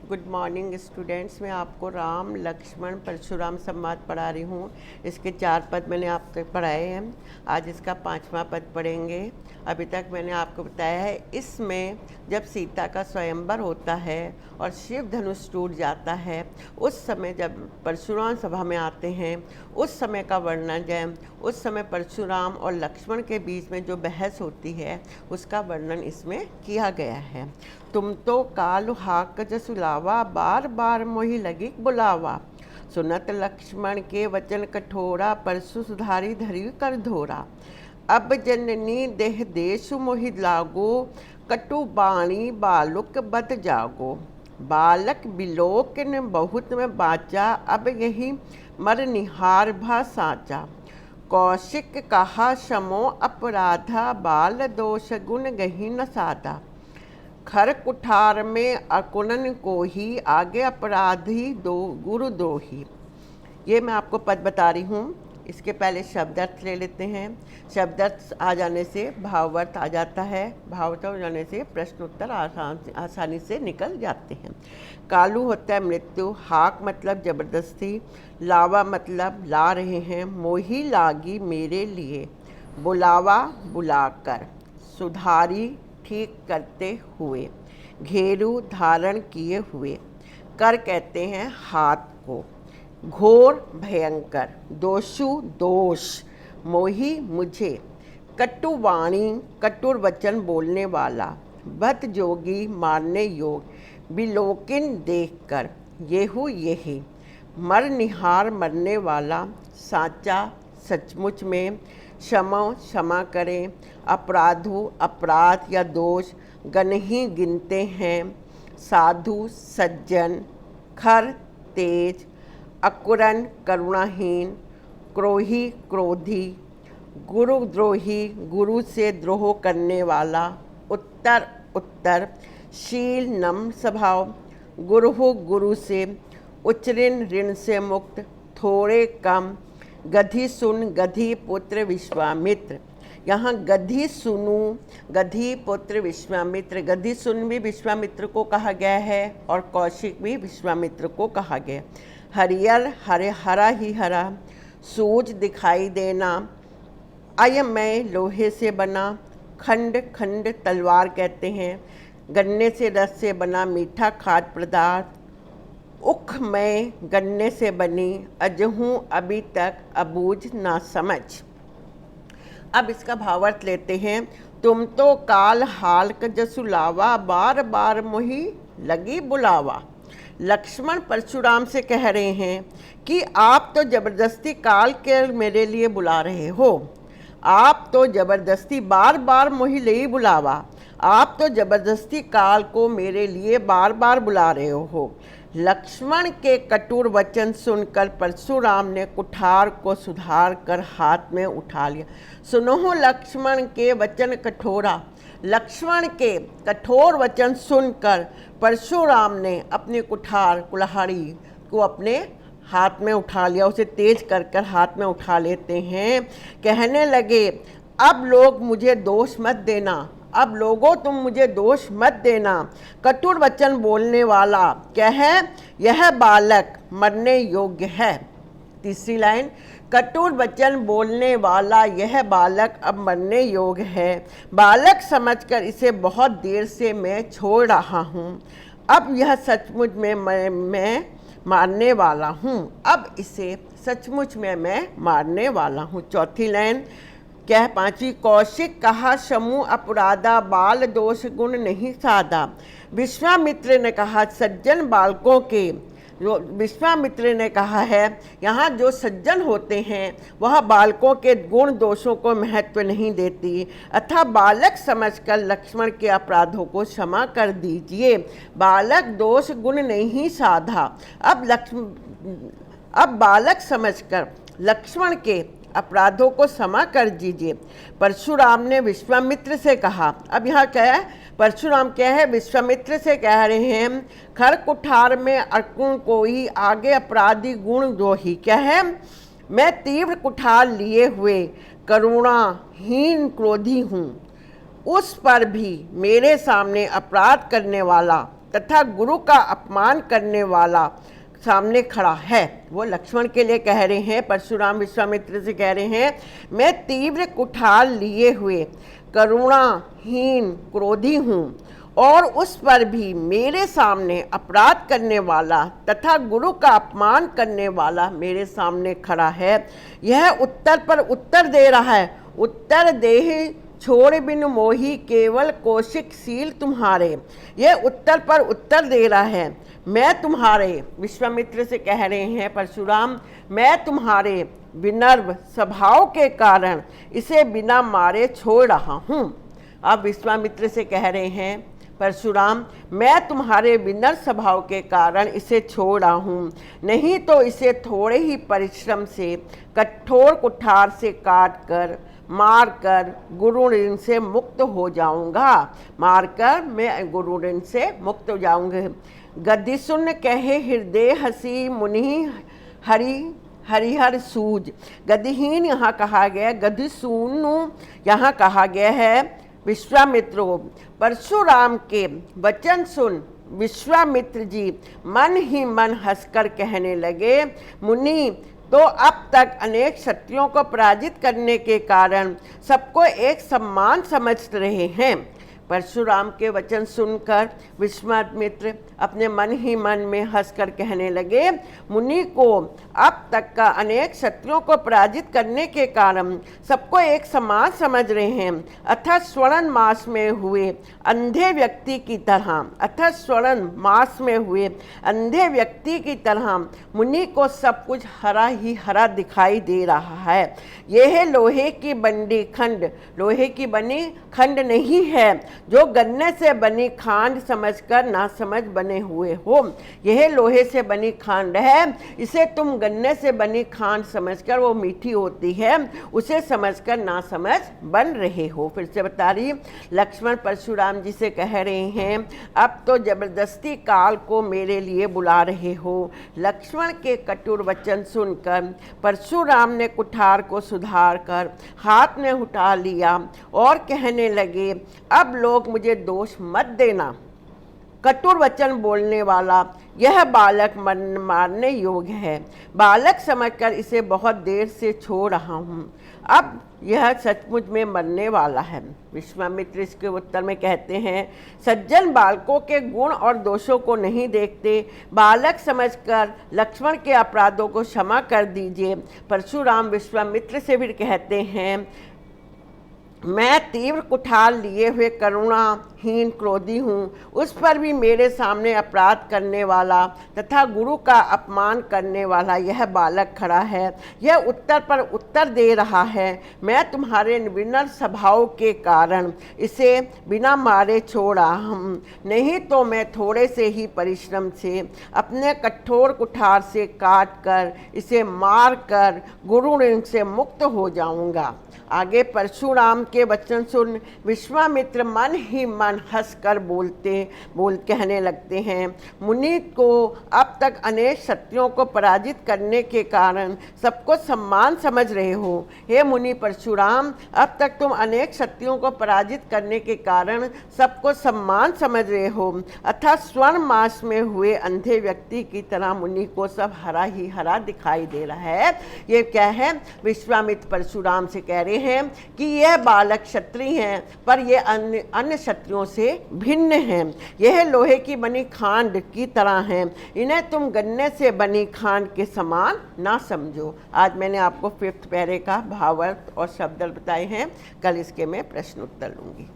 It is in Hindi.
Good morning students. मैं आपको राम लक्ष्मण परशुराम संवाद पढ़ा रही हूँ। इसके 4 पद मैंने आप तक पढ़ाए हैं। आज इसका 5वां पद पढ़ेंगे। अभी तक मैंने आपको बताया है, इसमें जब सीता का स्वयंवर होता है और शिव धनुष टूट जाता है, उस समय जब परशुराम सभा में आते हैं, उस समय का वर्णन है। उस समय परशुराम और लक्ष्मण के बीच में जो बहस होती है, उसका वर्णन इसमें किया गया है। तुम तो कालु हाक जसुलावा, बार बार मोहि लगी बुलावा। सुनत लक्ष्मण के वचन कठोरा, परशु सुधारी धरी कर धोरा। अब जननी देह देशु मोहि लागो, कटु बाणी बालुक बत जागो। बालक बिलोकन बहुत में बाचा, अब यही मर निहार भा साचा। कौशिक कहा समो अपराधा, बाल दोष गुण गही न साधा। खर कुठार में अकुनन को ही, आगे अपराधी दो गुरु द्रोही। ये मैं आपको पद बता रही हूँ। इसके पहले शब्दार्थ ले लेते हैं। शब्दार्थ आ जाने से भावार्थ आ जाता है। भावार्थ हो जाने से प्रश्न उत्तर आसानी से निकल जाते हैं। कालू होता है मृत्यु, हाक मतलब जबरदस्ती, लावा मतलब ला रहे हैं, मोही लागी मेरे लिए, बुलावा बुलाकर, सुधारी ठीक करते हुए, घेरू धारण किए हुए, कर कहते हैं हाथ को, घोर भयंकर, दोषु दोष, मोही मुझे, कटुवाणी कटुर वचन बोलने वाला, बत जोगी मारने योग, बिलोकिन देखकर, येहू यही, मर निहार मरने वाला, साचा सचमुच में, क्षमा क्षमा करें, अपराधु अपराध या दोष, गनही गिनते हैं, साधु सज्जन, खर तेज, अकुरन करुणाहीन, क्रोही क्रोधी, गुरुद्रोही गुरु से द्रोह करने वाला, उत्तर उत्तर, शील नम्र स्वभाव, गुरु गुरु से, उच्चऋण ऋण से मुक्त, थोड़े कम, गधी सुन गधी पुत्र विश्वामित्र। यहाँ गधी सुनु, गधी पुत्र विश्वामित्र, गधी सुन भी विश्वामित्र को कहा गया है और कौशिक भी विश्वामित्र को कहा गया। हरियर हरे हरा ही हरा, सूझ दिखाई देना, अय मैं लोहे से बना, खंड खंड तलवार कहते हैं, गन्ने से रस से बना मीठा खाद्य पदार्थ, उख मैं गन्ने से बनी, अजहूँ अभी तक अबूझ ना समझ। अब इसका भावार्थ लेते हैं। तुम तो काल हाल क जसुलावा, बार बार मोही लगी बुलावा। लक्ष्मण परशुराम से कह रहे हैं कि आप तो जबरदस्ती काल के मेरे लिए बुला रहे हो। आप तो जबरदस्ती बार बार मोही लगी बुलावा, आप तो जबरदस्ती काल को मेरे लिए बार बार बुला रहे हो। लक्ष्मण के कटुर वचन सुनकर परशुराम ने कुठार को सुधार कर हाथ में उठा लिया। सुनो लक्ष्मण के वचन कठोरा। लक्ष्मण के कठोर वचन सुनकर परशुराम ने अपने कुठार कुल्हाड़ी को अपने हाथ में उठा लिया। उसे तेज कर कर हाथ में उठा लेते हैं। कहने लगे, अब लोग मुझे दोष मत देना, अब लोगों तुम मुझे दोष मत देना। कटुर वचन बोलने वाला क्या है? यह बालक मरने योग्य है। तीसरी लाइन, कटुर वचन बोलने वाला यह बालक अब मरने योग्य है। बालक समझकर इसे बहुत देर से मैं छोड़ रहा हूँ। अब यह सचमुच में मैं मारने वाला हूँ। अब इसे सचमुच में मैं मारने वाला हूँ। चौथी लाइन क्या है? 5वीं, कौशिक कहा समूह अपराधा, बाल दोष गुण नहीं साधा। विश्वामित्र ने कहा सज्जन बालकों के, जो विश्वामित्र ने कहा है यहाँ जो सज्जन होते हैं वह बालकों के गुण दोषों को महत्व नहीं देती, अतः बालक समझकर लक्ष्मण के अपराधों को क्षमा कर दीजिए। बालक दोष गुण नहीं साधा। अब बालक समझकर लक्ष्मण के अपराधों को क्षमा कर दीजिए। परशुराम ने विश्वामित्र से कहा। अब यहाँ क्या है? परशुराम क्या है? विश्वामित्र से कह रहे हैं, खर कुठार में अकुन कोई, आगे अपराधी गुण द्रोही। क्या है? मैं तीव्र कुठार लिए हुए करुणाहीन क्रोधी हूँ, उस पर भी मेरे सामने अपराध करने वाला तथा गुरु का अपमान करने वाला सामने खड़ा है। वो लक्ष्मण के लिए कह रहे हैं, परशुराम विश्वामित्र से कह रहे हैं, मैं तीव्र कुठार लिए हुए करुणाहीन क्रोधी हूँ और उस पर भी मेरे सामने अपराध करने वाला तथा गुरु का अपमान करने वाला मेरे सामने खड़ा है। यह उत्तर पर उत्तर दे रहा है, उत्तर देह छोड़ बिन मोही केवल कौशिक सील तुम्हारे। यह उत्तर पर उत्तर दे रहा है, मैं तुम्हारे, विश्वामित्र से कह रहे हैं परशुराम, मैं तुम्हारे विनर्व स्वभाव के कारण इसे बिना मारे छोड़ रहा हूँ। अब विश्वामित्र से कह रहे हैं परशुराम, मैं तुम्हारे विनम्र स्वभाव के कारण इसे छोड़ रहा हूँ, नहीं तो इसे थोड़े ही परिश्रम से कठोर कुठार से काट कर मार कर गुरु ऋण से मुक्त हो जाऊंगा। मारकर मैं गुरु ऋण से मुक्त हो जाऊंगा। गद्दी सुन कहे हृदय हसी मुनि हरि हरिहर सूज। गतिहीन यहाँ कहा गया, गति सुनु यहाँ कहा गया है विश्वामित्र को। परशुराम के वचन सुन विश्वामित्र जी मन ही मन हंसकर कहने लगे, मुनि तो अब तक अनेक क्षत्रियों को पराजित करने के कारण सबको एक सम्मान समझ रहे हैं। परशुराम के वचन सुनकर विश्वामित्र अपने मन ही मन में हंसकर कहने लगे, मुनि को अब तक का अनेक क्षत्रियों को पराजित करने के कारण सबको एक समान समझ रहे हैं। अतः स्वर्ण मास में हुए अंधे व्यक्ति की तरह, अतः स्वर्ण मास में हुए अंधे व्यक्ति की तरह मुनि को सब कुछ हरा ही हरा दिखाई दे रहा है। यह लोहे की बंडी खंड, लोहे की बनी खंड नहीं है जो गन्ने से बनी खांड समझकर ना समझ बने हुए हो। यह लोहे से बनी खांड है, इसे तुम गन्ने से बनी खांड समझकर, वो मीठी होती है, उसे समझकर ना समझ बन रहे हो। फिर से बता रही, लक्ष्मण परशुराम जी से कह रहे हैं, अब तो जबरदस्ती काल को मेरे लिए बुला रहे हो। लक्ष्मण के कटुर वचन सुनकर परशुराम ने कुठार को सुधार कर हाथ में उठा लिया और कहने लगे, अब लोग मुझे दोष मत देना। कटुर वचन बोलने वाला यह बालक मारने योग्य है, बालक समझकर इसे बहुत देर से छोड़ रहा हूँ, अब यह सचमुच में मरने वाला है। विश्वामित्र इसके उत्तर में कहते हैं, सज्जन बालकों के गुण और दोषों को नहीं देखते, बालक समझकर लक्ष्मण के अपराधों को क्षमा कर दीजिए। परशुराम विश्वामित्र से भी कहते हैं, मैं तीव्र कुठार लिए हुए करुणाहीन क्रोधी हूँ, उस पर भी मेरे सामने अपराध करने वाला तथा गुरु का अपमान करने वाला यह बालक खड़ा है। यह उत्तर पर उत्तर दे रहा है, मैं तुम्हारे विनम्र स्वभाव के कारण इसे बिना मारे छोड़ा हूँ, नहीं तो मैं थोड़े से ही परिश्रम से अपने कठोर कुठार से काट कर इसे मार कर गुरु ऋण से मुक्त हो जाऊँगा। आगे परशुराम के वचन सुन विश्वामित्र मन ही मन हंसकर कहने लगते हैं, मुनि को अब तक अनेक क्षत्रियों को पराजित करने के कारण सबको सम्मान समझ रहे हो। हे मुनि परशुराम, अब तक तुम अनेक क्षत्रियों को पराजित करने के कारण सबको सम्मान समझ रहे हो, अतः स्वर्ण मास में हुए अंधे व्यक्ति की तरह मुनि को सब हरा ही हरा दिखाई दे रहा है। ये क्या है? विश्वामित्र परशुराम से कह रहे हैं कि यह बालक क्षत्रिय हैं, पर ये अन्य क्षत्रियों से भिन्न हैं। यह लोहे की बनी खांड की तरह हैं, इन्हें तुम गन्ने से बनी खांड के समान ना समझो। आज मैंने आपको 5th पैरे का भावार्थ और शब्द बताए हैं, कल इसके मैं प्रश्न उत्तर लूँगी।